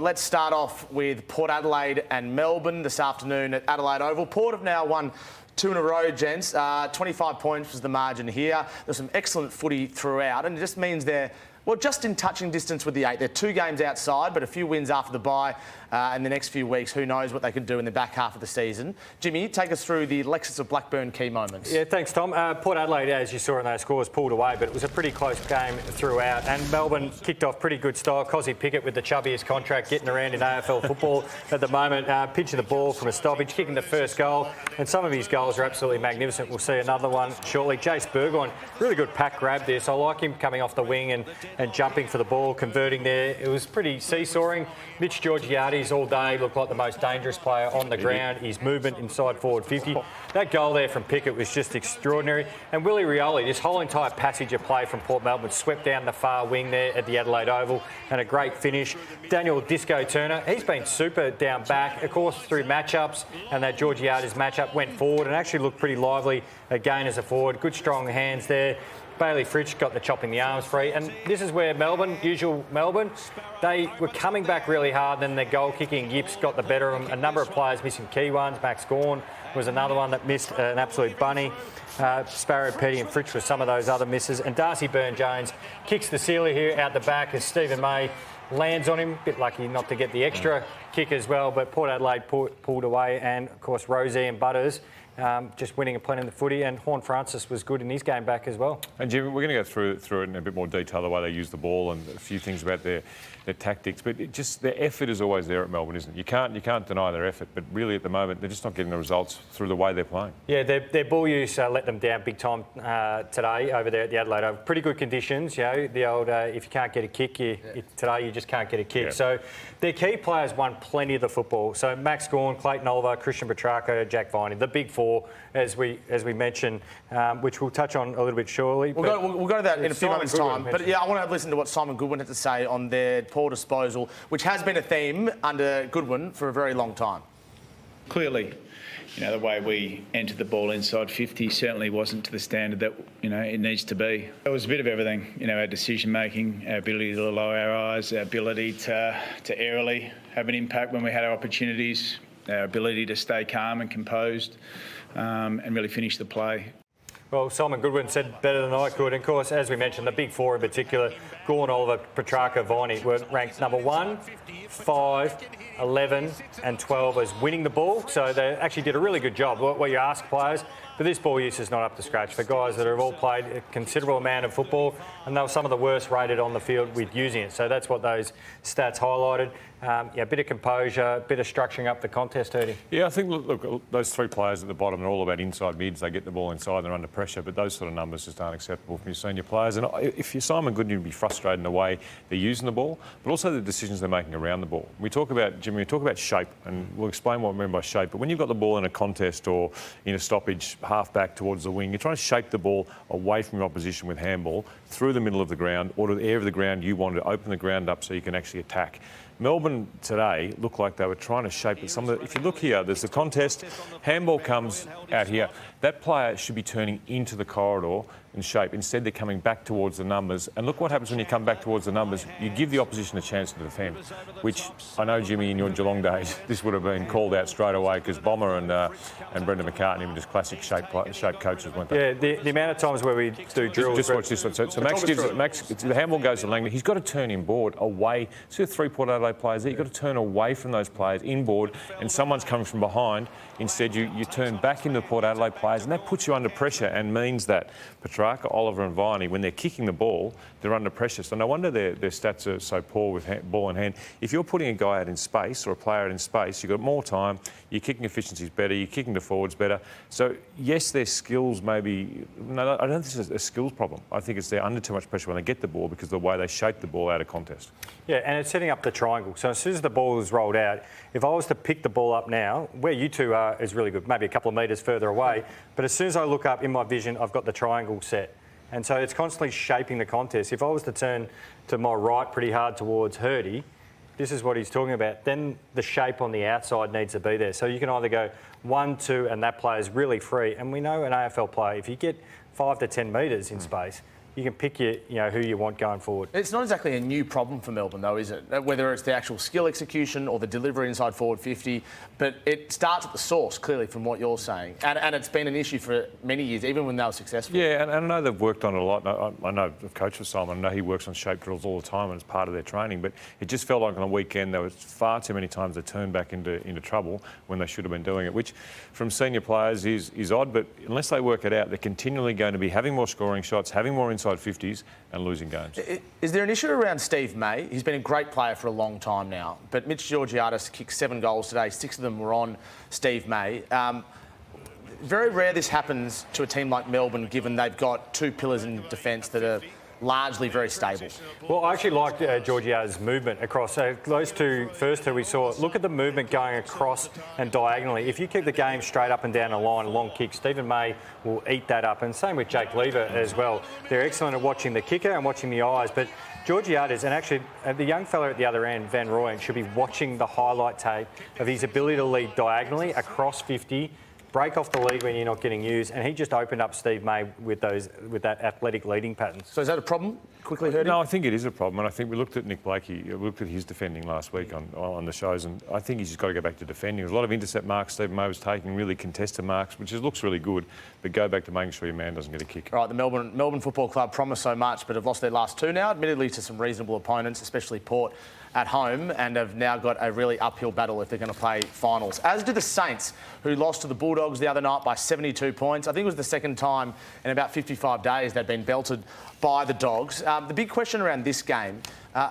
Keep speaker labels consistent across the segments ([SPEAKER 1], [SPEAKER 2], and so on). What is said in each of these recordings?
[SPEAKER 1] Let's start off with Port Adelaide and Melbourne this afternoon at Adelaide Oval. Port have now won 2 in a row, gents. 25 points was the margin here. There's some excellent footy throughout, and it just means they're, well, just in touching distance with the 8. They're 2 games outside, but a few wins after the bye in the next few weeks. Who knows what they could do in the back half of the season. Jimmy, take us through the Lexus of Blackburn key moments.
[SPEAKER 2] Yeah, thanks, Tom. Port Adelaide, as you saw in those scores, pulled away, but it was a pretty close game throughout. And Melbourne kicked off pretty good style. Cozzy Pickett with the chubbiest contract, getting around in AFL football at the moment, pinching the ball from a stoppage, kicking the first goal. And some of his goals are absolutely magnificent. We'll see another one shortly. Jace Burgoyne, really good pack grab there. So I like him coming off the wing and jumping for the ball, converting there. It was pretty seesawing. Mitch Georgiades all day looked like the most dangerous player on the ground. His movement inside forward 50. That goal there from Pickett was just extraordinary. And Willie Rioli, this whole entire passage of play from Port Melbourne, swept down the far wing there at the Adelaide Oval, and a great finish. Daniel Disco Turner, he's been super down back, of course, through matchups, and that Georgiades matchup went forward and actually looked pretty lively again as a forward. Good strong hands there. Bailey Fritsch got the chopping the arms free, and this is where Melbourne, usual Melbourne, they were coming back really hard, then their goal kicking yips got the better of them. A number of players missing key ones. Max Gawn was another one that missed an absolute bunny. Sparrow, Petty and Fritsch were some of those other misses, and Darcy Byrne-Jones kicks the sealer here out the back as Stephen May lands on him. A bit lucky not to get the extra kick as well, but Port Adelaide pulled away, and of course Rosie and Butters just winning and playing in the footy, and Horn Francis was good in his game back as well.
[SPEAKER 3] And Jimmy, we're going to go through it in a bit more detail, the way they use the ball and a few things about their tactics, but their effort is always there at Melbourne, isn't it? You can't deny their effort, but really at the moment they're just not getting the results through the way they're playing. Yeah,
[SPEAKER 2] their ball use let them down big time today over there at the Adelaide Oval. Pretty good conditions, you know, the old if you can't get a kick, today you just can't get a kick. Yeah. So their key players won plenty of the football. So Max Gawn, Clayton Oliver, Christian Petrarca, Jack Viney, the big 4, as we mentioned, which we'll touch on a little bit shortly.
[SPEAKER 1] We'll go to that in a few moments' time. But yeah, I want to listen to what Simon Goodwin had to say on their poor disposal, which has been a theme under Goodwin for a very long time.
[SPEAKER 4] Clearly, you know, the way we entered the ball inside 50 certainly wasn't to the standard that, you know, it needs to be. It was a bit of everything, you know, our decision making, our ability to lower our eyes, our ability to airily have an impact when we had our opportunities, our ability to stay calm and composed, and really finish the play.
[SPEAKER 2] Well, Simon Goodwin said better than I could. And of course, as we mentioned, the big 4 in particular, Gawn, Oliver, Petrarca, Viney, were ranked number 1, 5, 11 and 12 as winning the ball. So they actually did a really good job. What you ask players, but this ball use is not up to scratch for guys that have all played a considerable amount of football, and they were some of the worst rated on the field with using it. So that's what those stats highlighted. A bit of composure, a bit of structuring up the contest, Hirdy.
[SPEAKER 3] Yeah, I think, look, those 3 players at the bottom are all about inside mids. They get the ball inside, they're under pressure, but those sort of numbers just aren't acceptable from your senior players. And if you're Simon Goodwin, you'd be frustrated in the way they're using the ball, but also the decisions they're making around the ball. We talk about, Jimmy, we talk about shape, and we'll explain what we mean by shape, but when you've got the ball in a contest or in a stoppage, half back towards the wing, you're trying to shape the ball away from your opposition with handball, through the middle of the ground, or to the area of the ground you want to open the ground up so you can actually attack. Melbourne today looked like they were trying to shape it. If you look here, there's the contest, handball comes out here. That player should be turning into the corridor in shape. Instead, they're coming back towards the numbers. And look what happens when you come back towards the numbers. You give the opposition a chance to defend, which I know, Jimmy, in your Geelong days, this would have been called out straight away because Bomber and Brendan McCartney were just classic shape coaches, weren't they?
[SPEAKER 2] Yeah, the amount of times where we do drills...
[SPEAKER 3] Just watch this one. So Max the handball goes to Langley. He's got to turn inboard, away. See the 3 Port Adelaide players there? You've got to turn away from those players, inboard, and someone's coming from behind. Instead, you turn back into the Port Adelaide players, and that puts you under pressure and means that Petrarca, Oliver and Viney, when they're kicking the ball, they're under pressure. So no wonder their stats are so poor with ball in hand. If you're putting a guy out in space or a player out in space, you've got more time, your kicking efficiency's better, your kicking to forwards better. So, yes, their skills maybe... No, I don't think it's a skills problem. I think it's they're under too much pressure when they get the ball because of the way they shape the ball out of contest.
[SPEAKER 2] Yeah, and it's setting up the triangle. So as soon as the ball is rolled out, if I was to pick the ball up now, where you two are is really good, maybe a couple of metres further away, but as soon as I look up in my vision, I've got the triangle set. And so it's constantly shaping the contest. If I was to turn to my right pretty hard towards Hirdy, this is what he's talking about, then the shape on the outside needs to be there. So you can either go 1, 2, and that player's really free. And we know an AFL player, if you get 5 to 10 metres in space, you can pick who you want going forward.
[SPEAKER 1] It's not exactly a new problem for Melbourne, though, is it? Whether it's the actual skill execution or the delivery inside forward 50, but it starts at the source, clearly, from what you're saying. And it's been an issue for many years, even when they were successful.
[SPEAKER 3] Yeah, and I know they've worked on it a lot. I know the coach was Simon. I know he works on shape drills all the time and it's part of their training, but it just felt like on the weekend there was far too many times they turned back into trouble when they should have been doing it, which from senior players is odd, but unless they work it out, they're continually going to be having more scoring shots, having more inside 50s and losing games.
[SPEAKER 1] Is there an issue around Steve May? He's been a great player for a long time now, but Mitch Georgiadis kicked 7 goals today. 6 of them were on Steve May. Very rare this happens to a team like Melbourne, given they've got 2 pillars in defence that are largely very stable.
[SPEAKER 2] Well, I actually liked Georgiada's movement across. Those first two we saw, look at the movement going across and diagonally. If you keep the game straight up and down the line, long kick, Stephen May will eat that up. And same with Jake Lever as well. They're excellent at watching the kicker and watching the eyes. But Georgiades, and actually the young fella at the other end, Van Rooyen, should be watching the highlight tape of his ability to lead diagonally across 50, break off the lead when you're not getting used, and he just opened up Steve May with that athletic leading pattern.
[SPEAKER 1] So is that a problem? Quickly heard.
[SPEAKER 3] No, I think it is a problem, and I think we looked at Nick Blakey, we looked at his defending last week on the shows, and I think he's just got to go back to defending. There's a lot of intercept marks Steve May was taking, really contested marks, which looks really good, but go back to making sure your man doesn't get a kick.
[SPEAKER 1] All right, the Melbourne Football Club promised so much, but have lost their last 2 now, admittedly to some reasonable opponents, especially Port at home, and have now got a really uphill battle if they're going to play finals. As do the Saints, who lost to the Bulldogs the other night by 72 points. I think it was the second time in about 55 days they'd been belted by the Dogs. The big question around this game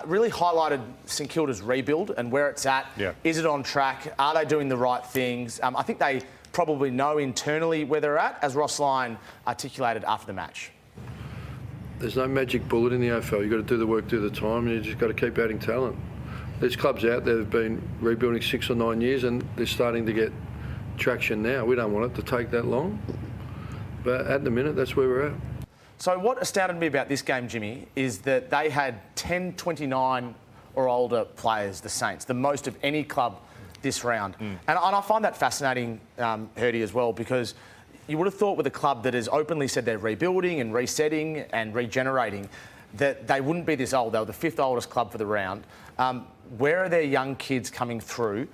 [SPEAKER 1] really highlighted St Kilda's rebuild and where it's at.
[SPEAKER 3] Yeah.
[SPEAKER 1] Is it on track? Are they doing the right things? I think they probably know internally where they're at, as Ross Lyon articulated after the match.
[SPEAKER 5] There's no magic bullet in the AFL. You've got to do the work, do the time, and you've just got to keep adding talent. There's clubs out there that have been rebuilding 6 or 9 years and they're starting to get traction now. We don't want it to take that long, but at the minute, that's where we're at.
[SPEAKER 1] So what astounded me about this game, Jimmy, is that they had 10 29 or older players, the Saints, the most of any club this round. And I find that fascinating, Hirdy, as well, because you would have thought with a club that has openly said they're rebuilding and resetting and regenerating that they wouldn't be this old. They were the 5th oldest club for the round. Where are their young kids coming through?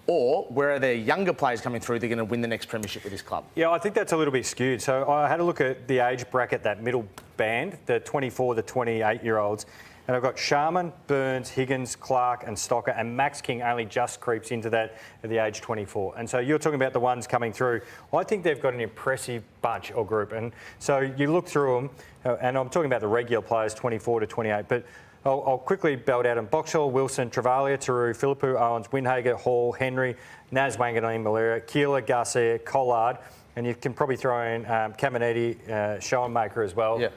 [SPEAKER 1] Or where are their younger players coming through? They're going to win the next premiership with this club.
[SPEAKER 2] Yeah, I think that's a little bit skewed. So I had a look at the age bracket, that middle band, the 24 to 28-year-olds. And I've got Sharman, Burns, Higgins, Clark and Stocker, and Max King only just creeps into that at the age 24. And so you're talking about the ones coming through. I think they've got an impressive bunch or group. And so you look through them, and I'm talking about the regular players, 24 to 28, but I'll quickly belt out them. Boxall, Wilson, Travalia, Taru, Philippou, Owens, Windhager, Hall, Henry, Naz Wanganeen, Malera, Keeler, Garcia, Collard, and you can probably throw in Caminiti, Schoenmaker as well.
[SPEAKER 1] Yeah.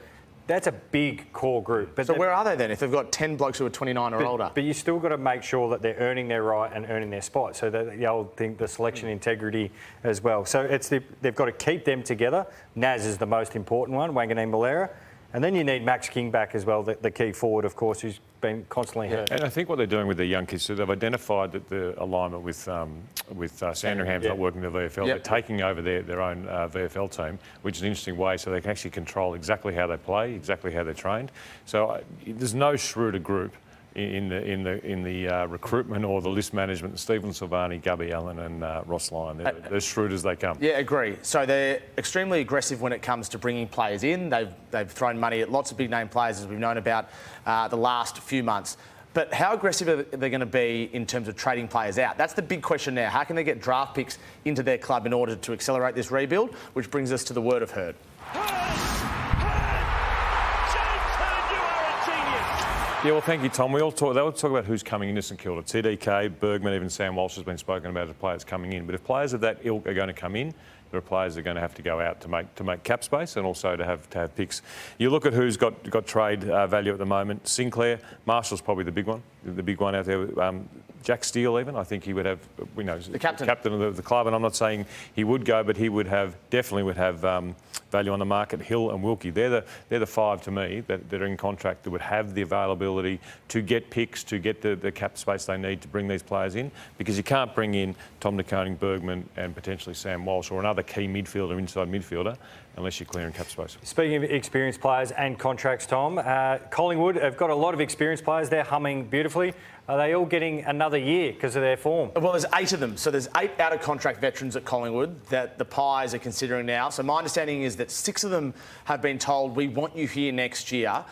[SPEAKER 2] That's a big core group. But
[SPEAKER 1] so where are they then if they've got 10 blokes who are 29 or older?
[SPEAKER 2] But you still got to make sure that they're earning their right and earning their spot. So that the old thing, the selection integrity as well. So they've got to keep them together. Naz is the most important one, Wanganeen, Malera. And then you need Max King back as well, the key forward, of course, who's been constantly hurt.
[SPEAKER 3] And I think what they're doing with their young kids, so they've identified that the alignment with Sandringham's not working the VFL. They're taking over their own VFL team, which is an interesting way, so they can actually control exactly how they play, exactly how they're trained. So there's no shrewder group in the recruitment or the list management. Stephen Silvani, Gubby Allen and Ross Lyon. They're shrewd as they come.
[SPEAKER 1] Yeah, agree. So they're extremely aggressive when it comes to bringing players in. They've thrown money at lots of big name players, as we've known about the last few months. But how aggressive are they going to be in terms of trading players out? That's the big question now. How can they get draft picks into their club in order to accelerate this rebuild? Which brings us to the word of Hird.
[SPEAKER 3] Yeah, well, thank you, Tom. They all talk about who's coming into St Kilda. TDK, Bergman, even Sam Walsh has been spoken about as players coming in. But if players of that ilk are going to come in, there are players that are going to have to go out to make cap space and also to have picks. You look at who's got trade value at the moment. Sinclair, Marshall's probably the big one out there. Jack Steele even, I think he would have,
[SPEAKER 1] the captain
[SPEAKER 3] of the club, and I'm not saying he would go, but he definitely would have value on the market. Hill and Wilkie, they're the 5 to me that are in contract that would have the availability to get picks, to get the cap space they need to bring these players in, because you can't bring in Tom De Koning, Bergman and potentially Sam Walsh or another key midfielder, inside midfielder, unless you're clearing cap space.
[SPEAKER 2] Speaking of experienced players and contracts, Tom, Collingwood have got a lot of experienced players. They're humming beautifully. Are they all getting another year because of their form?
[SPEAKER 1] Well, there's 8 of them. So there's 8 out-of-contract veterans at Collingwood that the Pies are considering now. So my understanding is that 6 of them have been told, we want you here next year,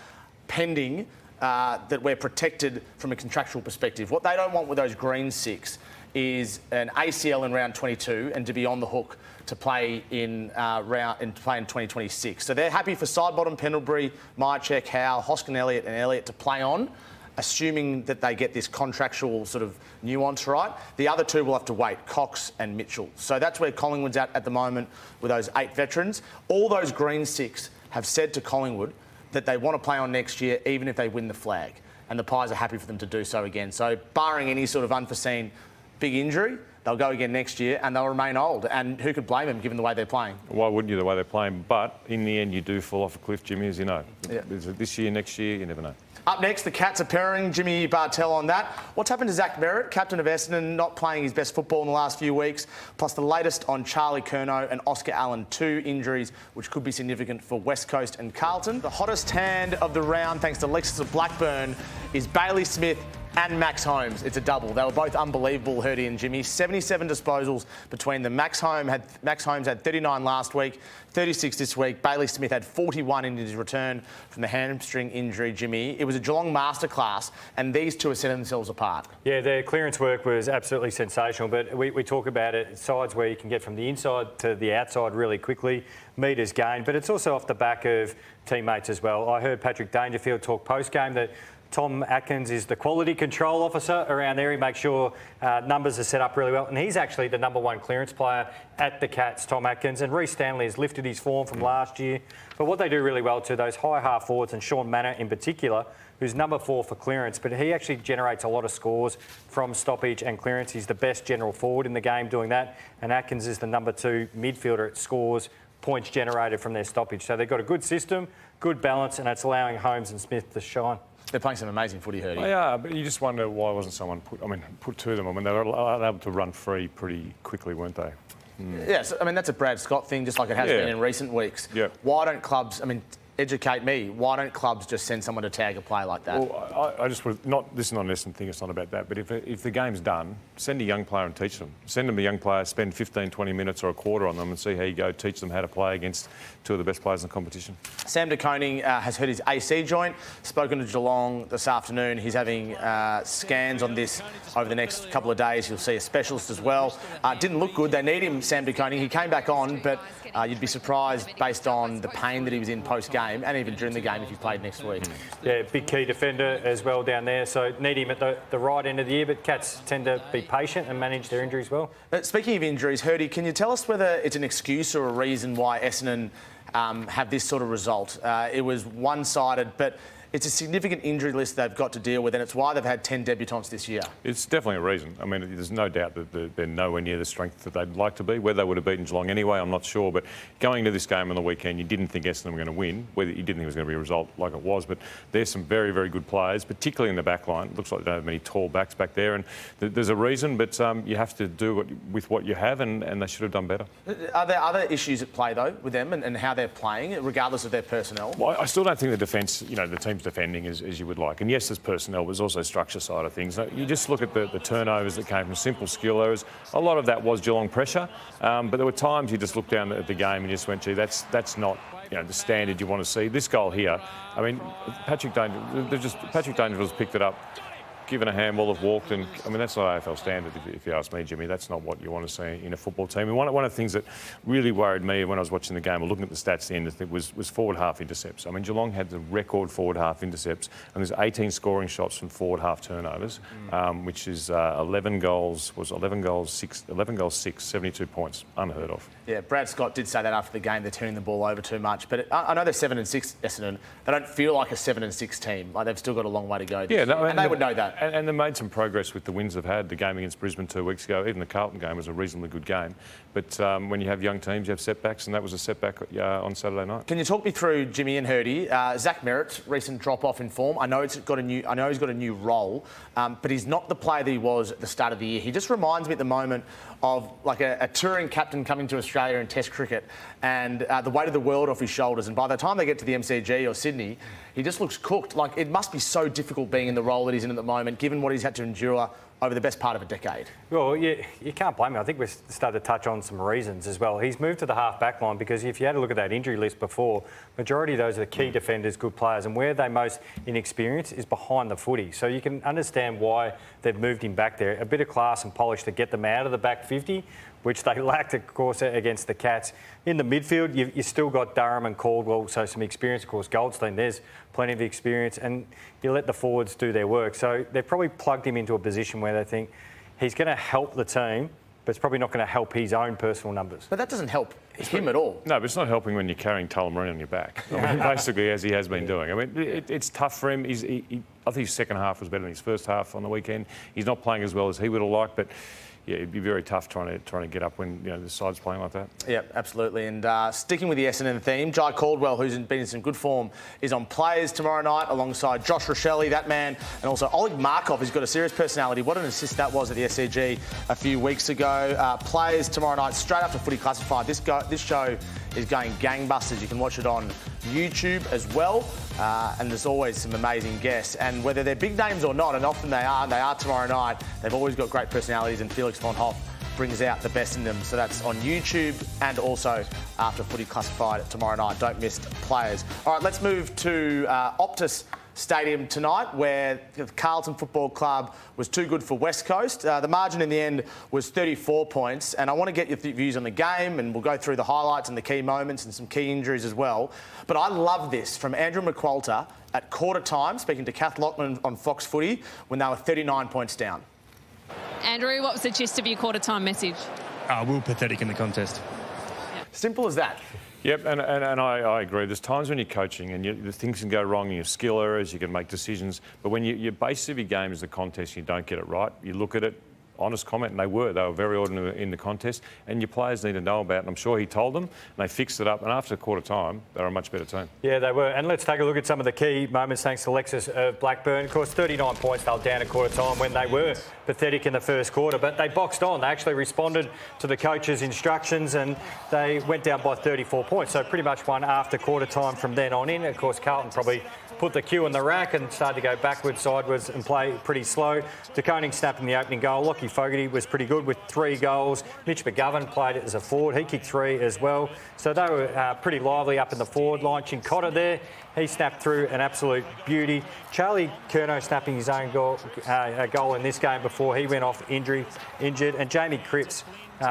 [SPEAKER 1] pending that we're protected from a contractual perspective. What they don't want with those green 6 is an ACL in round 22 and to be on the hook to play in 2026. So they're happy for Sidebottom, Pendlebury, Myercheck, Howe, Hoskin, Elliott and Elliott to play on, assuming that they get this contractual sort of nuance right. The other 2 will have to wait, Cox and Mitchell. So that's where Collingwood's at the moment with those 8 veterans. All those green 6 have said to Collingwood that they want to play on next year, even if they win the flag. And the Pies are happy for them to do so again. So barring any sort of unforeseen big injury, they'll go again next year and they'll remain old. And who could blame them given the way they're playing?
[SPEAKER 3] Why wouldn't you, the way they're playing? But in the end, you do fall off a cliff, Jimmy, as you know.
[SPEAKER 1] Yeah.
[SPEAKER 3] Is it this year, next year? You never know.
[SPEAKER 1] Up next, the Cats are pairing Jimmy Bartel on that. What's happened to Zach Merritt, captain of Essendon, not playing his best football in the last few weeks, plus the latest on Charlie Curnow and Oscar Allen, 2 injuries which could be significant for West Coast and Carlton. The hottest hand of the round, thanks to Lexus of Blackburn, is Bailey Smith and Max Holmes. It's a double. They were both unbelievable, Hirdy and Jimmy. 77 disposals between them. Max Holmes had 39 last week, 36 this week. Bailey Smith had 41 in his return from the hamstring injury, Jimmy. It was a Geelong masterclass, and these 2 are setting themselves apart.
[SPEAKER 2] Yeah, their clearance work was absolutely sensational, but we talk about it, sides where you can get from the inside to the outside really quickly, metres gained, but it's also off the back of teammates as well. I heard Patrick Dangerfield talk post-game that Tom Atkins is the quality control officer around there. He makes sure numbers are set up really well. And he's actually the #1 clearance player at the Cats, Tom Atkins. And Reece Stanley has lifted his form from last year. But what they do really well too, those high half forwards, and Sean Manor in particular, who's #4 for clearance, but he actually generates a lot of scores from stoppage and clearance. He's the best general forward in the game doing that. And Atkins is the #2 midfielder at scores, points generated from their stoppage. So they've got a good system, good balance, and it's allowing Holmes and Smith to shine.
[SPEAKER 1] They're playing some amazing footy, Hirdy.
[SPEAKER 3] They are, but you just wonder why wasn't someone put to them. I mean, they were able to run free pretty quickly, weren't they?
[SPEAKER 1] Yes, I mean, that's a Brad Scott thing, just like it has been in recent weeks.
[SPEAKER 3] Yeah.
[SPEAKER 1] Why don't clubs, educate me, why don't clubs just send someone to tag a play like that?
[SPEAKER 3] Well, I just would this is not an Essendon thing, it's not about that, but if the game's done, send a young player and teach them. Send them a young player, spend 15, 20 minutes or a quarter on them and see how you go, teach them how to play against 2 of the best players in the competition.
[SPEAKER 1] Sam de Koning has hurt his AC joint, spoken to Geelong this afternoon. He's having scans on this over the next couple of days. You'll see a specialist as well. Didn't look good. They need him, Sam de Koning. He came back on, but you'd be surprised based on the pain that he was in post-game and even during the game if he played next week.
[SPEAKER 2] Yeah, big key defender as well down there, so need him at the right end of the year, but Cats tend to be patient and manage their injuries well.
[SPEAKER 1] Speaking of injuries, Hirdy, can you tell us whether it's an excuse or a reason why Essendon have this sort of result? It was one-sided, but it's a significant injury list they've got to deal with, and it's why they've had 10 debutants this year.
[SPEAKER 3] It's definitely a reason. I mean, there's no doubt that they're nowhere near the strength that they'd like to be. Whether they would have beaten Geelong anyway, I'm not sure. But going into this game on the weekend, you didn't think Essendon were going to win. Whether you didn't think it was going to be a result like it was, but there's some very, very good players, particularly in the back line. It looks like they don't have many tall backs back there, and there's a reason. But you have to do with what you have, and they should have done better.
[SPEAKER 1] Are there other issues at play though with them and how they're playing, regardless of their personnel?
[SPEAKER 3] Well, I still don't think the defence, the team's defending as you would like. And yes, there's personnel, but there's also structure side of things. You just look at the turnovers that came from simple skill errors. A lot of that was Geelong pressure, but there were times you just looked down at the game and you just went, gee, that's not the standard you want to see. This goal here, I mean, Patrick Dangerfield's picked it up, given a handball, have walked, and I mean that's not AFL standard if you ask me, Jimmy. That's not what you want to see in a football team. And one of the things that really worried me when I was watching the game or looking at the stats at the end of it was forward half intercepts. I mean, Geelong had the record forward half intercepts, and there's 18 scoring shots from forward half turnovers, which is 11 goals, 6, 72 points, unheard of.
[SPEAKER 1] Yeah, Brad Scott did say that after the game, they're turning the ball over too much. But I know they're 7-6, Essendon. They don't feel like a 7-6 team. Like they've still got a long way to go. And they would know that.
[SPEAKER 3] And they made some progress with the wins they've had. The game against Brisbane 2 weeks ago, even the Carlton game was a reasonably good game. But when you have young teams, you have setbacks, and that was a setback on Saturday night.
[SPEAKER 1] Can you talk me through Jimmy and Hirdy? Zach Merritt's recent drop-off in form. I know he's got a new role, but he's not the player that he was at the start of the year. He just reminds me at the moment of like a touring captain coming to Australia in Test cricket, and the weight of the world off his shoulders. And by the time they get to the MCG or Sydney, he just looks cooked. Like, it must be so difficult being in the role that he's in at the moment, given what he's had to endure over the best part of a decade.
[SPEAKER 2] Well, you can't blame him. I think we've started to touch on some reasons as well. He's moved to the half-back line because if you had a look at that injury list before, majority of those are the key defenders, good players, and where they're most inexperienced is behind the footy. So you can understand why they've moved him back there. A bit of class and polish to get them out of the back 50, which they lacked, of course, against the Cats. In the midfield, you've still got Durham and Caldwell, so some experience. Of course, Goldstein, there's plenty of experience, and you let the forwards do their work. So they've probably plugged him into a position where they think he's going to help the team, but it's probably not going to help his own personal numbers.
[SPEAKER 1] But that doesn't help him at all.
[SPEAKER 3] No, but it's not helping when you're carrying Tullamarine on your back. I mean, basically, as he has been doing. I mean, it's tough for him. I think his second half was better than his first half on the weekend. He's not playing as well as he would have liked, but yeah, it'd be very tough trying to get up when the side's playing like that.
[SPEAKER 1] Yeah, absolutely. And sticking with the Essendon theme, Jai Caldwell, who's been in some good form, is on players tomorrow night alongside Josh Rochelle, that man, and also Oleg Markov, who's got a serious personality. What an assist that was at the SCG a few weeks ago. Players tomorrow night, straight after Footy Classified. This show is going gangbusters. You can watch it on YouTube as well. And there's always some amazing guests. And whether they're big names or not, and often they are tomorrow night, they've always got great personalities, and Felix von Hoff brings out the best in them. So that's on YouTube and also after Footy Classified tomorrow night. Don't miss players. All right, let's move to Optus Stadium tonight, where the Carlton Football Club was too good for West Coast. The margin in the end was 34 points, and I want to get your views on the game, and we'll go through the highlights and the key moments and some key injuries as well. But I love this from Andrew McQualter at quarter time, speaking to Kath Lockman on Fox Footy, when they were 39 points down.
[SPEAKER 6] Andrew, what was the gist of your quarter time message?
[SPEAKER 7] We were pathetic in the contest.
[SPEAKER 1] Simple as that.
[SPEAKER 3] Yep, and I agree. There's times when you're coaching and things can go wrong, and you have skill errors, you can make decisions. But when your base of your game is the contest, and you don't get it right, you look at it, honest comment, and they were very ordinary in the contest, and your players need to know about it. And I'm sure he told them, and they fixed it up. And after quarter time, they were a much better team.
[SPEAKER 2] Yeah, they were. And let's take a look at some of the key moments, thanks to Alexis of Blackburn. Of course, 39 points, they were down at quarter time when they were pathetic in the first quarter, but they boxed on. They actually responded to the coach's instructions, and they went down by 34 points. So pretty much won after quarter time from then on in. Of course, Carlton probably put the cue in the rack and started to go backwards, sideways and play pretty slow. De Koning snapping the opening goal. Lockie Fogarty was pretty good with 3 goals. Mitch McGovern played it as a forward. He kicked 3 as well. So they were pretty lively up in the forward line. Chincotta there, he snapped through an absolute beauty. Charlie Curnow snapping his own goal in this game before he went off injured. And Jamie Cripps,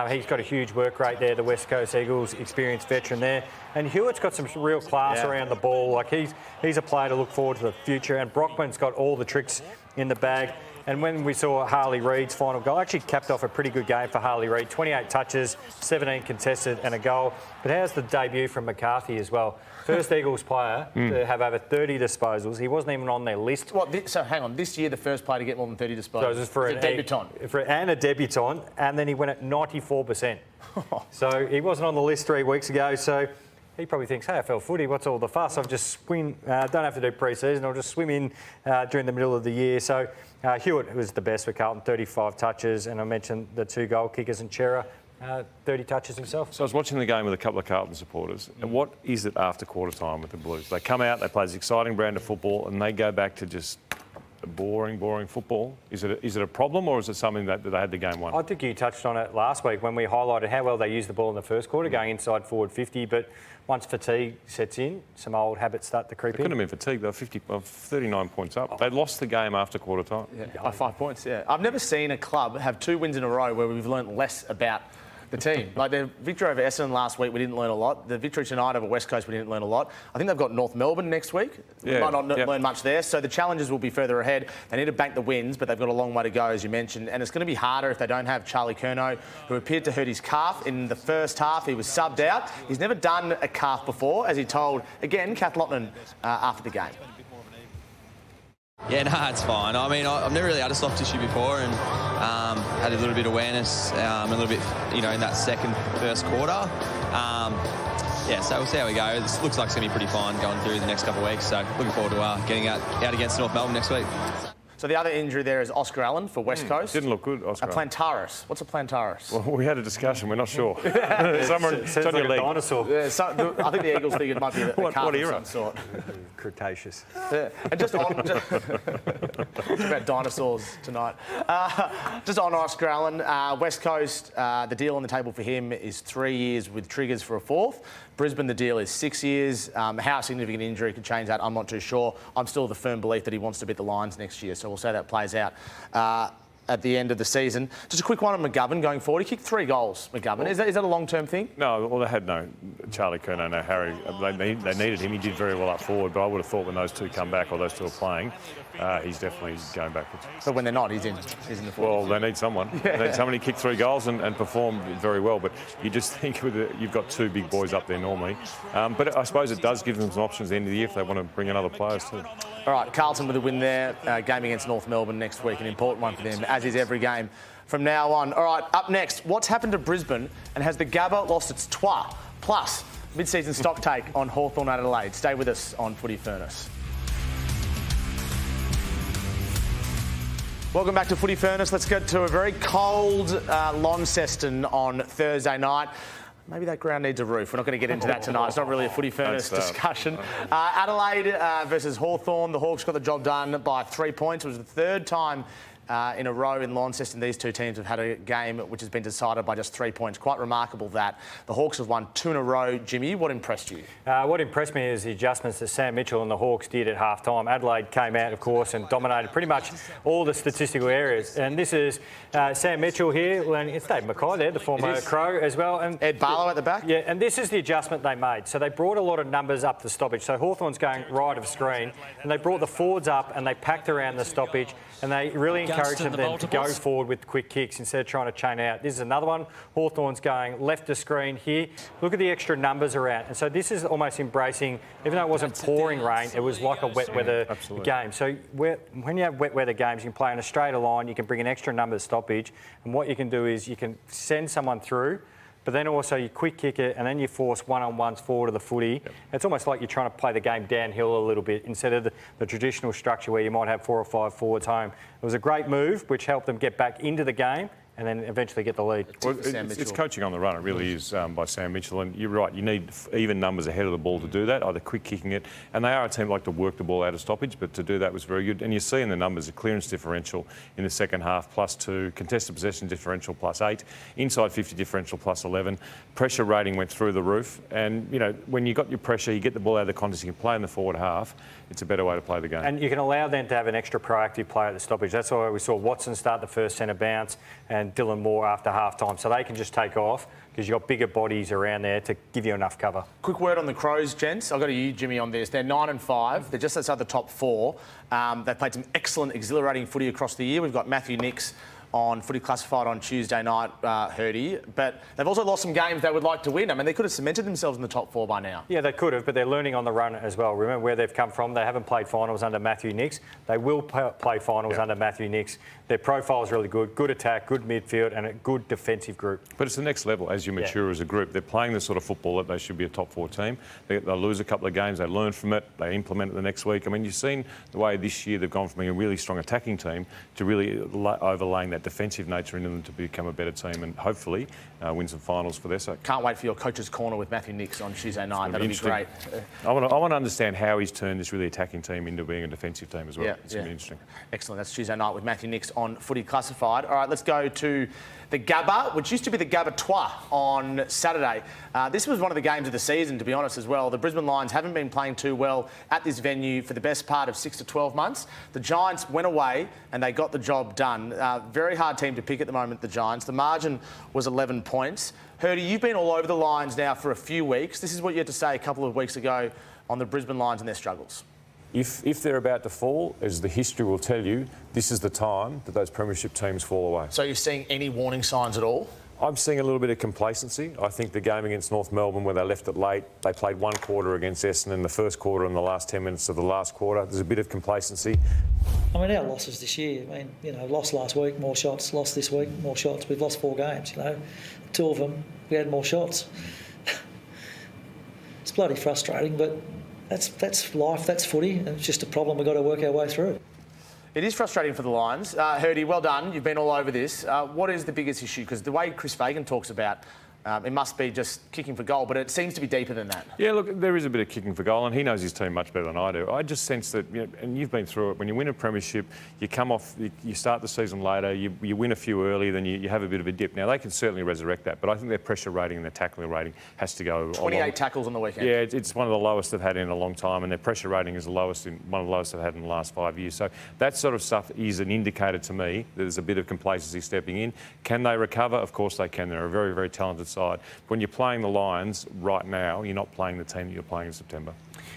[SPEAKER 2] he's got a huge work rate there, the West Coast Eagles experienced veteran there. And Hewitt's got some real class around the ball. Like he's a player to look forward to the future. And Brockman's got all the tricks in the bag. And when we saw Harley Reid's final goal, actually capped off a pretty good game for Harley Reid. 28 touches, 17 contested and a goal. But how's the debut from McCarthy as well? First Eagles player to have over 30 disposals. He wasn't even on their list.
[SPEAKER 1] So hang on, this year the first player to get more than 30 disposals.
[SPEAKER 2] So for
[SPEAKER 1] a debutant.
[SPEAKER 2] And a debutant, and then he went at 94%. So he wasn't on the list 3 weeks ago, so he probably thinks, hey, AFL footy, what's all the fuss? I'll just swim, don't have to do pre-season, I'll just swim in during the middle of the year. So Hewitt was the best for Carlton, 35 touches, and I mentioned the 2 goal kickers and Chera, 30 touches himself.
[SPEAKER 3] So I was watching the game with a couple of Carlton supporters, and what is it after quarter time with the Blues? They come out, they play this exciting brand of football, and they go back to just boring football. Is it a problem, or is it something that they had the game won?
[SPEAKER 2] I think you touched on it last week when we highlighted how well they used the ball in the first quarter, going inside forward 50, but once fatigue sets in, some old habits start to creep in.
[SPEAKER 3] It couldn't have been fatigue. They were 39 points up. They lost the game after quarter time.
[SPEAKER 1] Yeah, by 5 points, yeah. I've never seen a club have 2 wins in a row where we've learnt less about the team. Like the victory over Essendon last week, we didn't learn a lot. The victory tonight over West Coast, we didn't learn a lot. I think they've got North Melbourne next week. We might not learn much there. So the challenges will be further ahead. They need to bank the wins, but they've got a long way to go, as you mentioned. And it's going to be harder if they don't have Charlie Curnow, who appeared to hurt his calf in the first half. He was subbed out. He's never done a calf before, as he told, again, Kath Lockman after the game.
[SPEAKER 8] Yeah, no, it's fine. I mean, I've never really had a soft tissue before, and had a little bit of awareness, a little bit, in that first quarter. Yeah, so we'll see how we go. This looks like it's going to be pretty fine going through the next couple of weeks. So looking forward to getting out against North Melbourne next week.
[SPEAKER 1] So the other injury there is Oscar Allen for West Coast.
[SPEAKER 3] Didn't look good, Oscar.
[SPEAKER 1] A plantaris. What's a plantaris?
[SPEAKER 3] Well, we had a discussion. We're not sure.
[SPEAKER 2] Someone
[SPEAKER 3] it's on your leg.
[SPEAKER 2] Dinosaur.
[SPEAKER 1] Yeah, I think the Eagles think it might be a calf of some sort.
[SPEAKER 2] Cretaceous.
[SPEAKER 1] Yeah. And just it's about dinosaurs tonight. Just on Oscar Allen, West Coast, the deal on the table for him is 3 years with triggers for a fourth. Brisbane, the deal is 6 years. How significant injury could change that, I'm not too sure. I'm still of the firm belief that he wants to beat the Lions next year, so we'll see how that plays out at the end of the season. Just a quick one on McGovern going forward. He kicked 3 goals, McGovern. Is that a long-term thing?
[SPEAKER 3] No, well, they had no Charlie Curnow, no Harry. They needed him. He did very well up forward, but I would have thought when those two come back, or those two are playing, he's definitely going backwards.
[SPEAKER 1] But when they're not, he's in the forward.
[SPEAKER 3] Well, they need someone.
[SPEAKER 1] Yeah.
[SPEAKER 3] They need someone who kicked 3 goals and performed very well. But you just think you've got 2 big boys up there normally. But I suppose it does give them some options at the end of the year if they want to bring in other players too.
[SPEAKER 1] All right, Carlton with a win there. Game against North Melbourne next week, an important one for them, as is every game from now on. All right, up next, what's happened to Brisbane and has the Gabba lost its toit? Plus, mid-season stock take on Hawthorn Adelaide. Stay with us on Footy Furnace. Welcome back to Footy Furnace. Let's get to a very cold Launceston on Thursday night. Maybe that ground needs a roof. We're not going to get into that tonight. It's not really a Footy Furnace discussion. Adelaide versus Hawthorn. The Hawks got the job done by 3 points. It was the third time in a row in Launceston these two teams have had a game which has been decided by just 3 points. Quite remarkable that. The Hawks have won 2 in a row. Jimmy, what impressed you?
[SPEAKER 2] What impressed me is the adjustments that Sam Mitchell and the Hawks did at half-time. Adelaide came out, of course, and dominated pretty much all the statistical areas. And this is Sam Mitchell here, and it's Dave McKay there, the former Crow as well. And
[SPEAKER 1] Ed Barlow at the back?
[SPEAKER 2] Yeah, and this is the adjustment they made. So they brought a lot of numbers up the stoppage. So Hawthorn's going right of screen, and they brought the forwards up and they packed around the stoppage, and they really encouraged them to go forward with quick kicks instead of trying to chain out. This is another one. Hawthorn's going left of screen here. Look at the extra numbers around. And so this is almost embracing, even though it wasn't pouring rain, it was like a wet weather game. So when you have wet weather games, you can play on a straighter line, you can bring an extra number of stoppage, and what you can do is you can send someone through, but then also you quick kick it and then you force one-on-ones forward of the footy. Yep. It's almost like you're trying to play the game downhill a little bit instead of the traditional structure where you might have 4 or 5 forwards home. It was a great move which helped them get back into the game and then eventually get the lead.
[SPEAKER 3] Well, it's coaching on the run, it really is, by Sam Mitchell. And you're right, you need even numbers ahead of the ball to do that, either quick kicking it. And they are a team like to work the ball out of stoppage, but to do that was very good. And you see in the numbers, a clearance differential in the second half, +2, contested possession differential +8, inside 50 differential +11. Pressure rating went through the roof. And, when you got your pressure, you get the ball out of the contest, you can play in the forward half. It's a better way to play the game.
[SPEAKER 2] And you can allow them to have an extra proactive player at the stoppage. That's why we saw Watson start the first centre bounce and Dylan Moore after half-time. So they can just take off because you've got bigger bodies around there to give you enough cover.
[SPEAKER 1] Quick word on the Crows, gents. I've got to you, Jimmy, on this. They're 9 and 5. They're just outside the top 4. They've played some excellent, exhilarating footy across the year. We've got Matthew Nicks on Footy Classified on Tuesday night, Hirdy. But they've also lost some games they would like to win. I mean, they could have cemented themselves in the top 4 by now. Yeah,
[SPEAKER 2] they could have, but they're learning on the run as well. Remember where they've come from. They haven't played finals under Matthew Nicks. They will play finals under Matthew Nicks. Their profile is really good. Good attack, good midfield, and a good defensive group.
[SPEAKER 3] But it's the next level as you mature as a group. They're playing the sort of football that they should be a top 4 team. They'll lose a couple of games. They learn from it. They implement it the next week. I mean, you've seen the way this year they've gone from being a really strong attacking team to really overlaying that defensive nature into them to become a better team and hopefully win some finals for their sake.
[SPEAKER 1] Can't wait for your coach's corner with Matthew Nicks on Tuesday night. That'll be great.
[SPEAKER 3] I want to understand how he's turned this really attacking team into being a defensive team as well.
[SPEAKER 1] Yeah,
[SPEAKER 3] it's going to be interesting.
[SPEAKER 1] Excellent. That's Tuesday night with Matthew Nicks on Footy Classified. All right, let's go to the Gabba, which used to be the Gabba Toit on Saturday. This was one of the games of the season, to be honest, as well. The Brisbane Lions haven't been playing too well at this venue for the best part of 6 to 12 months. The Giants went away and they got the job done. Very hard team to pick at the moment, the Giants. The margin was 11 points. Hirdy, you've been all over the Lions now for a few weeks. This is what you had to say a couple of weeks ago on the Brisbane Lions and their struggles.
[SPEAKER 3] If they're about to fall, as the history will tell you, this is the time that those premiership teams fall away.
[SPEAKER 1] So you're seeing any warning signs at all?
[SPEAKER 3] I'm seeing a little bit of complacency. I think the game against North Melbourne, where they left it late, they played one quarter against Essendon in the first quarter and the last 10 minutes of the last quarter. There's a bit of complacency.
[SPEAKER 9] I mean, our losses this year, lost last week, more shots, lost this week, more shots. We've lost 4 games, 2 of them, we had more shots. It's bloody frustrating, but that's life, that's footy, and it's just a problem we've got to work our way through.
[SPEAKER 1] It is frustrating for the Lions. Hirdy, well done. You've been all over this. What is the biggest issue? Because the way Chris Fagan talks about it must be just kicking for goal, but it seems to be deeper than that.
[SPEAKER 3] Yeah, look, there is a bit of kicking for goal, and he knows his team much better than I do. I just sense that, and you've been through it, when you win a premiership, you come off, you start the season later, you win a few early, then you have a bit of a dip. Now, they can certainly resurrect that, but I think their pressure rating and their tackling rating has to go
[SPEAKER 1] 28 tackles on the weekend.
[SPEAKER 3] Yeah, it's one of the lowest they've had in a long time, and their pressure rating is one of the lowest they've had in the last 5 years. So that sort of stuff is an indicator to me that there's a bit of complacency stepping in. Can they recover? Of course they can. They're a very, very talented side. When you're playing the Lions right now, you're not playing the team that you're playing in September.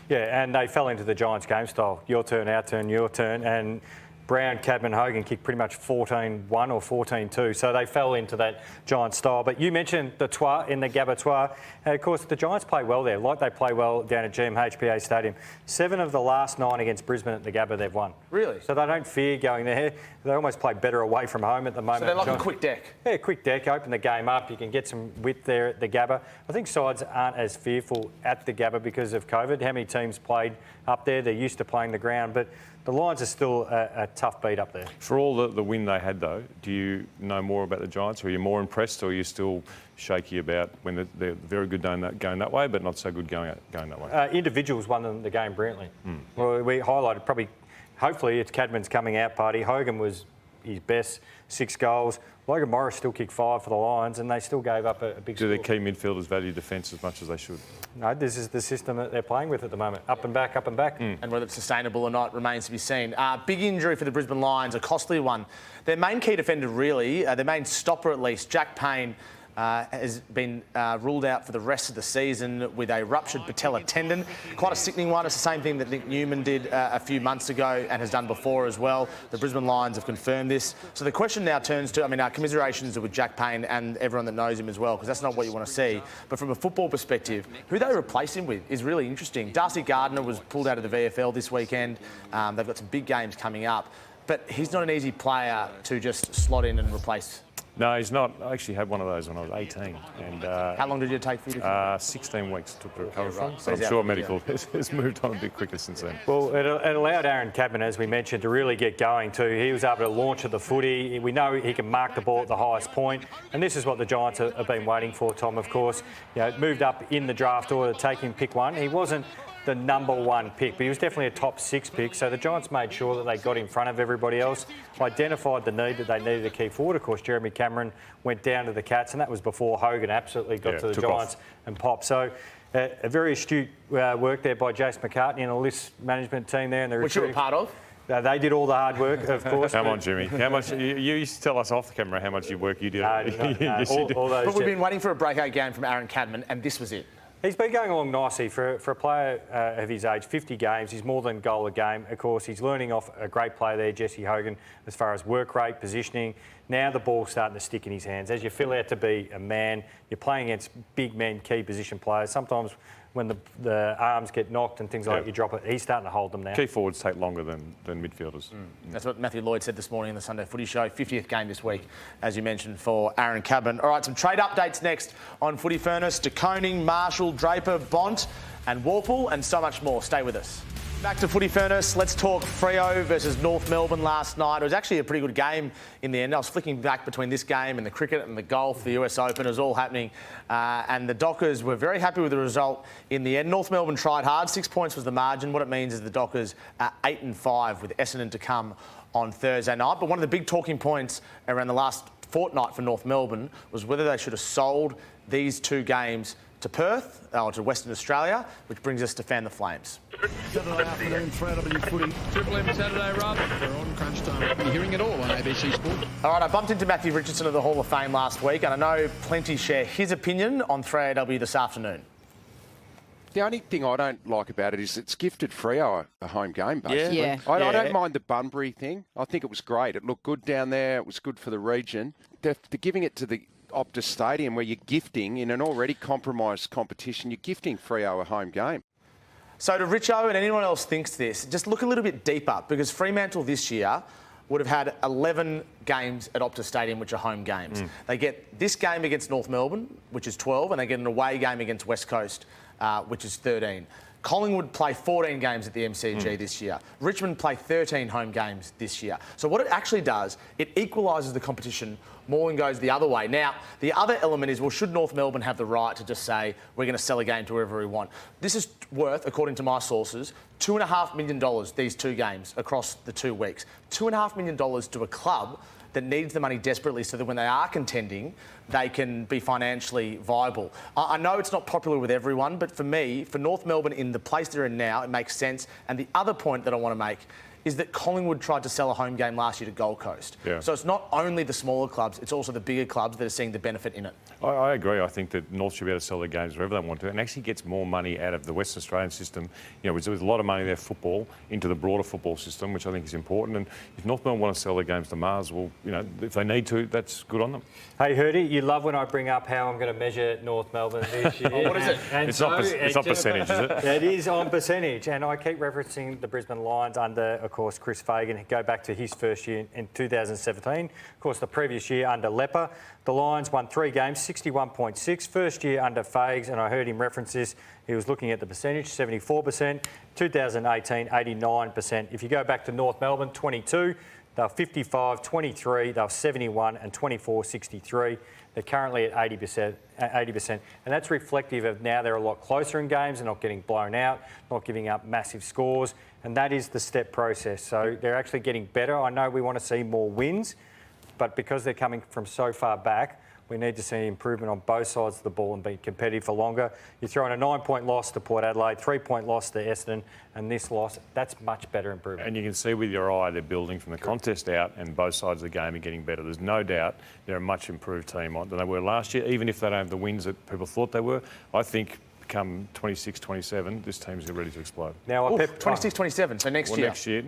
[SPEAKER 2] Yeah, and they fell into the Giants' game style. Your turn, our turn, your turn. And Brown, Cadman, Hogan kicked pretty much 14-1 or 14-2. So they fell into that Giants style. But you mentioned the Trois in the Gabatoir. Of course, the Giants play well there, like they play well down at GMHBA Stadium. 7 of the last 9 against Brisbane at the Gabba, they've won.
[SPEAKER 1] Really?
[SPEAKER 2] So they don't fear going there. They almost play better away from home at the moment.
[SPEAKER 1] So they're like a quick deck?
[SPEAKER 2] Yeah, quick deck. Open the game up. You can get some width there at the Gabba. I think sides aren't as fearful at the Gabba because of COVID. How many teams played up there? They're used to playing the ground. But the Lions are still a tough beat up there.
[SPEAKER 3] For all the win they had, though, do you know more about the Giants? Or are you more impressed, or are you still shaky about when they're very good going that way, but not so good going that way?
[SPEAKER 2] Individuals won them the game brilliantly. Well, we highlighted probably, hopefully it's Cadman's coming out party. Hogan was his best, 6 goals. Logan Morris still kicked 5 for the Lions, and they still gave up a big score.
[SPEAKER 3] Do their key midfielders value defence as much as they should?
[SPEAKER 2] No, this is the system that they're playing with at the moment. Up and back, up and back.
[SPEAKER 1] And whether it's sustainable or not remains to be seen. Big injury for the Brisbane Lions, a costly one. Their main key defender, really, their main stopper at least, Jack Payne, has been ruled out for the rest of the season with a ruptured patella tendon. Quite a sickening one. It's the same thing that Nick Newman did a few months ago and has done before as well. The Brisbane Lions have confirmed this. So the question now turns to, our commiserations are with Jack Payne and everyone that knows him as well, because that's not what you want to see. But from a football perspective, who they replace him with is really interesting. Darcy Gardner was pulled out of the VFL this weekend. They've got some big games coming up. But he's not an easy player to just slot in and replace.
[SPEAKER 3] No, he's not. I actually had one of those when I was 18. And
[SPEAKER 1] how long did it take for you to
[SPEAKER 3] 16 weeks took to recover from.
[SPEAKER 1] Right.
[SPEAKER 3] So I'm sure medical has moved on a bit quicker since then.
[SPEAKER 2] Well, it allowed Aaron Cadman, as we mentioned, to really get going too. He was able to launch at the footy. We know he can mark the ball at the highest point. And this is what the Giants have been waiting for, Tom, of course. Moved up in the draft order to take him pick 1. He wasn't the number 1 pick, but he was definitely a top 6 pick. So the Giants made sure that they got in front of everybody else, identified the need that they needed a key forward. Of course, Jeremy Cameron went down to the Cats, and that was before Hogan absolutely got to the Giants and popped. So a very astute work there by Jace McCartney and the list management team there. And
[SPEAKER 1] which you were part of?
[SPEAKER 2] They did all the hard work, of course.
[SPEAKER 3] Come on, Jimmy. How much you used to tell us off the camera how much work you did.
[SPEAKER 2] All those.
[SPEAKER 1] But we've been waiting for a breakout game from Aaron Cadman, and this was it.
[SPEAKER 2] He's been going along nicely for a player of his age, 50 games. He's more than a goal a game. Of course, he's learning off a great player there, Jesse Hogan, as far as work rate, positioning. Now the ball's starting to stick in his hands. As you fill out to be a man, you're playing against big men, key position players. Sometimes when the arms get knocked and things like that, you drop it. He's starting to hold them now.
[SPEAKER 3] Key forwards take longer than midfielders.
[SPEAKER 1] That's what Matthew Lloyd said this morning in the Sunday Footy Show. 50th game this week, as you mentioned, for Aaron Cadman. All right, some trade updates next on Footy Furnace. De Koning, Marshall, Draper, Bont and Warple, and so much more. Stay with us. Back to Footy Furnace. Let's talk Freo versus North Melbourne last night. It was actually a pretty good game in the end. I was flicking back between this game and the cricket and the golf, the US Open. It was all happening. And the Dockers were very happy with the result in the end. North Melbourne tried hard. 6 points was the margin. What it means is the Dockers are 8-5 with Essendon to come on Thursday night. But one of the big talking points around the last fortnight for North Melbourne was whether they should have sold these 2 games to Perth or to Western Australia, which brings us to Fan the Flames.
[SPEAKER 10] Saturday afternoon, 3W Footy.
[SPEAKER 11] Triple M Saturday, Rob.
[SPEAKER 10] They're on crunch time. You're hearing it all on ABC Sport.
[SPEAKER 1] All right, I bumped into Matthew Richardson of the Hall of Fame last week, and I know plenty share his opinion on 3AW this afternoon.
[SPEAKER 12] The only thing I don't like about it is it's gifted Freo a home game, basically.
[SPEAKER 6] Yeah.
[SPEAKER 12] I don't mind the Bunbury thing. I think it was great. It looked good down there. It was good for the region. They're giving it to the Optus Stadium where you're gifting in an already compromised competition, you're gifting Freo a home game.
[SPEAKER 1] So to Richo and anyone else thinks this, just look a little bit deeper, because Fremantle this year would have had 11 games at Optus Stadium, which are home games. They get this game against North Melbourne, which is 12, and they get an away game against West Coast, which is 13. Collingwood play 14 games at the MCG this year. Richmond play 13 home games this year. So what it actually does, it equalises the competition more than goes the other way. Now, the other element is, well, should North Melbourne have the right to just say, we're going to sell a game to whoever we want? This is worth, according to my sources, $2.5 million, these two games, across the 2 weeks. $2.5 million to a club that needs the money desperately so that when they are contending, they can be financially viable. I know it's not popular with everyone, but for me, for North Melbourne in the place they're in now, it makes sense. And the other point that I want to make is that Collingwood tried to sell a home game last year to Gold Coast.
[SPEAKER 3] Yeah.
[SPEAKER 1] So it's not only the smaller clubs, it's also the bigger clubs that are seeing the benefit in it.
[SPEAKER 3] I agree. I think that North should be able to sell their games wherever they want to, and actually gets more money out of the Western Australian system. You know, with a lot of money there, football, into the broader football system, which I think is important. And if North Melbourne want to sell their games to Mars, well, you know, if they need to, that's good on them.
[SPEAKER 2] Hey, Hirdy, you love when I bring up how I'm going to measure North Melbourne this year.
[SPEAKER 1] What is it?
[SPEAKER 2] And
[SPEAKER 3] It's not percentage, is it?
[SPEAKER 2] It is on percentage, and I keep referencing the Brisbane Lions under, of course, Chris Fagan. Go back to his first year in 2017. Of course, the previous year under Lepper, the Lions won 3 games, 61.6. First year under Fags, and I heard him reference this, he was looking at the percentage, 74%. 2018, 89%. If you go back to North Melbourne, 22, they were 55, 23, they were 71, and 24, 63. They're currently at 80%, and that's reflective of now they're a lot closer in games, they're not getting blown out, not giving up massive scores, and that is the step process. So they're actually getting better. I know we want to see more wins, but because they're coming from so far back, we need to see improvement on both sides of the ball and be competitive for longer. You're throwing a 9-point loss to Port Adelaide, 3-point loss to Essendon, and this loss, that's much better improvement.
[SPEAKER 3] And you can see with your eye they're building from the contest out, and both sides of the game are getting better. There's no doubt they're a much improved team than they were last year, even if they don't have the wins that people thought they were. I think come 26, 27, this team's ready to explode.
[SPEAKER 2] Now,
[SPEAKER 1] 26, 27, so next year.
[SPEAKER 3] Next year,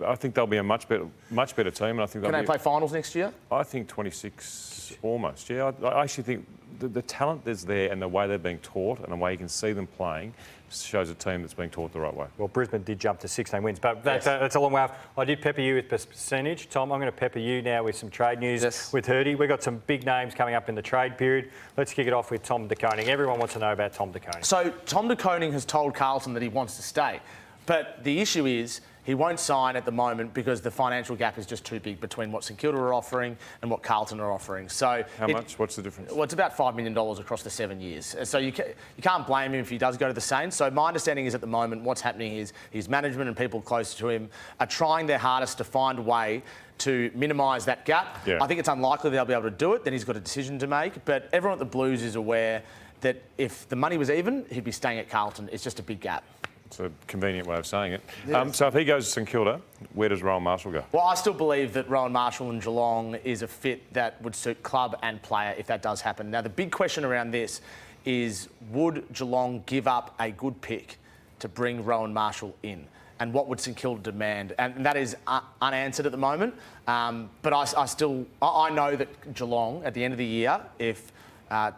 [SPEAKER 3] I think they'll be a much better team, and I think
[SPEAKER 1] Can they play finals next year?
[SPEAKER 3] I think 26 almost. Yeah, I actually think the talent that's there and the way they're being taught and the way you can see them playing shows a team that's being taught the right way.
[SPEAKER 2] Well, Brisbane did jump to 16 wins, but that's a long way off. I did pepper you with percentage. Tom, I'm going to pepper you now with some trade news with Hirdy. We've got some big names coming up in the trade period. Let's kick it off with Tom De Koning. Everyone wants to know about Tom De Koning.
[SPEAKER 1] So Tom De Koning has told Carlton that he wants to stay, but the issue is he won't sign at the moment because the financial gap is just too big between what St Kilda are offering and what Carlton are offering. So
[SPEAKER 3] how much? What's the difference?
[SPEAKER 1] Well, it's about $5 million across the 7 years. So you can't blame him if he does go to the Saints. So my understanding is at the moment what's happening is his management and people close to him are trying their hardest to find a way to minimise that gap.
[SPEAKER 3] Yeah.
[SPEAKER 1] I think it's unlikely they'll be able to do it. Then he's got a decision to make. But everyone at the Blues is aware that if the money was even, he'd be staying at Carlton. It's just a big gap.
[SPEAKER 3] It's a convenient way of saying it. Yes. So if he goes to St Kilda, where does Rowan Marshall go?
[SPEAKER 1] Well, I still believe that Rowan Marshall and Geelong is a fit that would suit club and player if that does happen. Now, the big question around this is, would Geelong give up a good pick to bring Rowan Marshall in? And what would St Kilda demand? And that is unanswered at the moment. But I know that Geelong, at the end of the year, if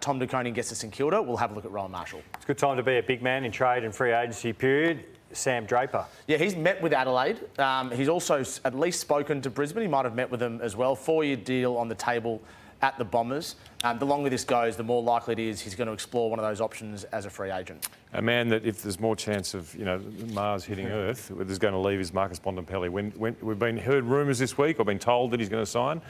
[SPEAKER 1] Tom De Koning gets to St Kilda, we'll have a look at Rowan Marshall.
[SPEAKER 2] It's a good time to be a big man in trade and free agency period. Sam Draper.
[SPEAKER 1] Yeah, he's met with Adelaide. He's also at least spoken to Brisbane. He might have met with them as well. 4-year deal on the table at the Bombers. The longer this goes, the more likely it is he's going to explore one of those options as a free agent.
[SPEAKER 3] A man that, if there's more chance of Mars hitting Earth, is going to leave is Marcus Bontempelli. When we've heard rumours this week, or been told that he's going to sign.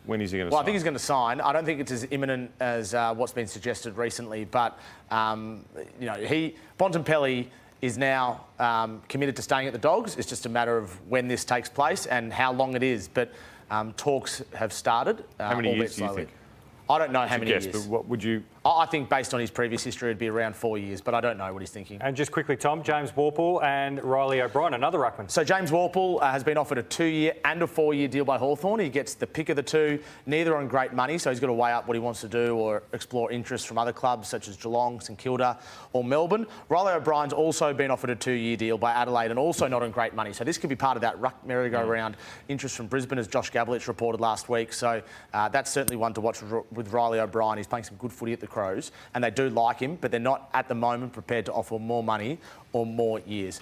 [SPEAKER 3] When is he going to sign?
[SPEAKER 1] Well, I think he's going to sign. I don't think it's as imminent as what's been suggested recently, but Bontempelli is now committed to staying at the Dogs. It's just a matter of when this takes place and how long it is. But talks have started.
[SPEAKER 3] How many years do you think?
[SPEAKER 1] I don't know how many years.
[SPEAKER 3] But what would you?
[SPEAKER 1] I think based on his previous history, it'd be around 4 years, but I don't know what he's thinking.
[SPEAKER 2] And just quickly, Tom, James Worpel and Riley O'Brien, another ruckman.
[SPEAKER 1] So James Worpel has been offered a 2-year and a 4-year deal by Hawthorn. He gets the pick of the two, neither on great money, so he's got to weigh up what he wants to do or explore interest from other clubs such as Geelong, St Kilda or Melbourne. Riley O'Brien's also been offered a 2-year deal by Adelaide and also not on great money. So this could be part of that ruck merry-go-round interest from Brisbane, as Josh Gabelich reported last week. So that's certainly one to watch with Riley O'Brien. He's playing some good footy at the Crows, and they do like him, but they're not at the moment prepared to offer more money or more years.